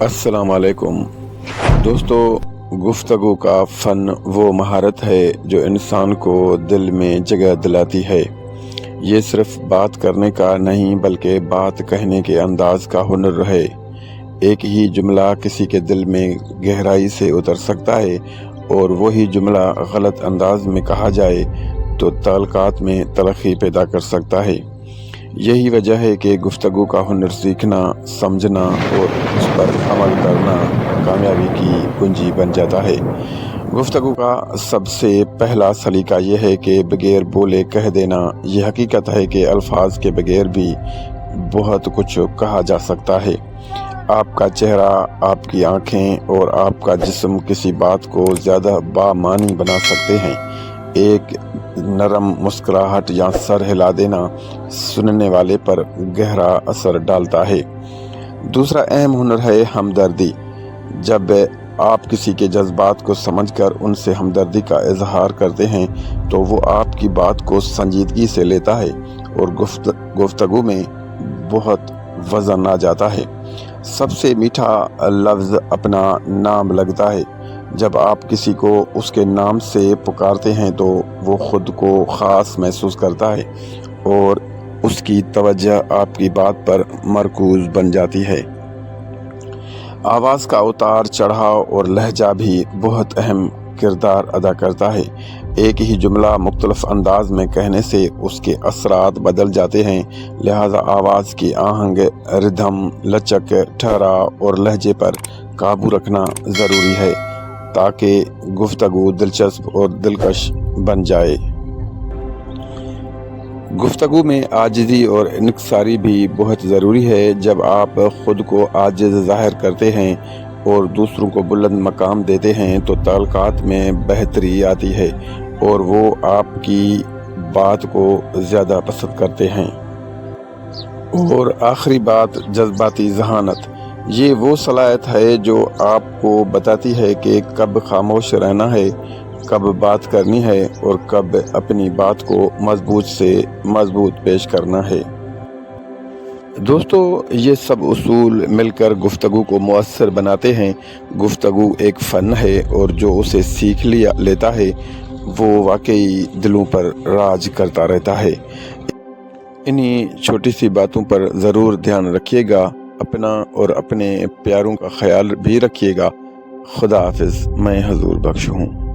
السلام علیکم دوستو، گفتگو کا فن وہ مہارت ہے جو انسان کو دل میں جگہ دلاتی ہے۔ یہ صرف بات کرنے کا نہیں بلکہ بات کہنے کے انداز کا ہنر ہے۔ ایک ہی جملہ کسی کے دل میں گہرائی سے اتر سکتا ہے اور وہی جملہ غلط انداز میں کہا جائے تو تعلقات میں تلخی پیدا کر سکتا ہے۔ یہی وجہ ہے کہ گفتگو کا ہنر سیکھنا، سمجھنا اور اس پر عمل کرنا کامیابی کی کنجی بن جاتا ہے۔ گفتگو کا سب سے پہلا سلیقہ یہ ہے کہ بغیر بولے کہہ دینا۔ یہ حقیقت ہے کہ الفاظ کے بغیر بھی بہت کچھ کہا جا سکتا ہے۔ آپ کا چہرہ، آپ کی آنکھیں اور آپ کا جسم کسی بات کو زیادہ بامعنی بنا سکتے ہیں۔ ایک نرم مسکراہٹ یا سر ہلا دینا سننے والے پر گہرا اثر ڈالتا ہے۔ دوسرا اہم ہنر ہے ہمدردی۔ جب آپ کسی کے جذبات کو سمجھ کر ان سے ہمدردی کا اظہار کرتے ہیں تو وہ آپ کی بات کو سنجیدگی سے لیتا ہے اور گفتگو میں بہت وزن آ جاتا ہے۔ سب سے میٹھا لفظ اپنا نام لگتا ہے۔ جب آپ کسی کو اس کے نام سے پکارتے ہیں تو وہ خود کو خاص محسوس کرتا ہے اور اس کی توجہ آپ کی بات پر مرکوز بن جاتی ہے۔ آواز کا اتار چڑھاؤ اور لہجہ بھی بہت اہم کردار ادا کرتا ہے۔ ایک ہی جملہ مختلف انداز میں کہنے سے اس کے اثرات بدل جاتے ہیں، لہذا آواز کی آہنگ، ردھم، لچک، ٹھہراؤ اور لہجے پر قابو رکھنا ضروری ہے تاکہ گفتگو دلچسپ اور دلکش بن جائے۔ گفتگو میں عاجزی اور انکساری بھی بہت ضروری ہے۔ جب آپ خود کو عاجز ظاہر کرتے ہیں اور دوسروں کو بلند مقام دیتے ہیں تو تعلقات میں بہتری آتی ہے اور وہ آپ کی بات کو زیادہ پسند کرتے ہیں۔ اور آخری بات، جذباتی ذہانت۔ یہ وہ صلاحیت ہے جو آپ کو بتاتی ہے کہ کب خاموش رہنا ہے، کب بات کرنی ہے اور کب اپنی بات کو مضبوط سے مضبوط پیش کرنا ہے۔ دوستو، یہ سب اصول مل کر گفتگو کو مؤثر بناتے ہیں۔ گفتگو ایک فن ہے اور جو اسے سیکھ لیتا ہے وہ واقعی دلوں پر راج کرتا رہتا ہے۔ انہی چھوٹی سی باتوں پر ضرور دھیان رکھیے گا۔ اپنا اور اپنے پیاروں کا خیال بھی رکھیے گا۔ خدا حافظ۔ میں حضور بخش ہوں۔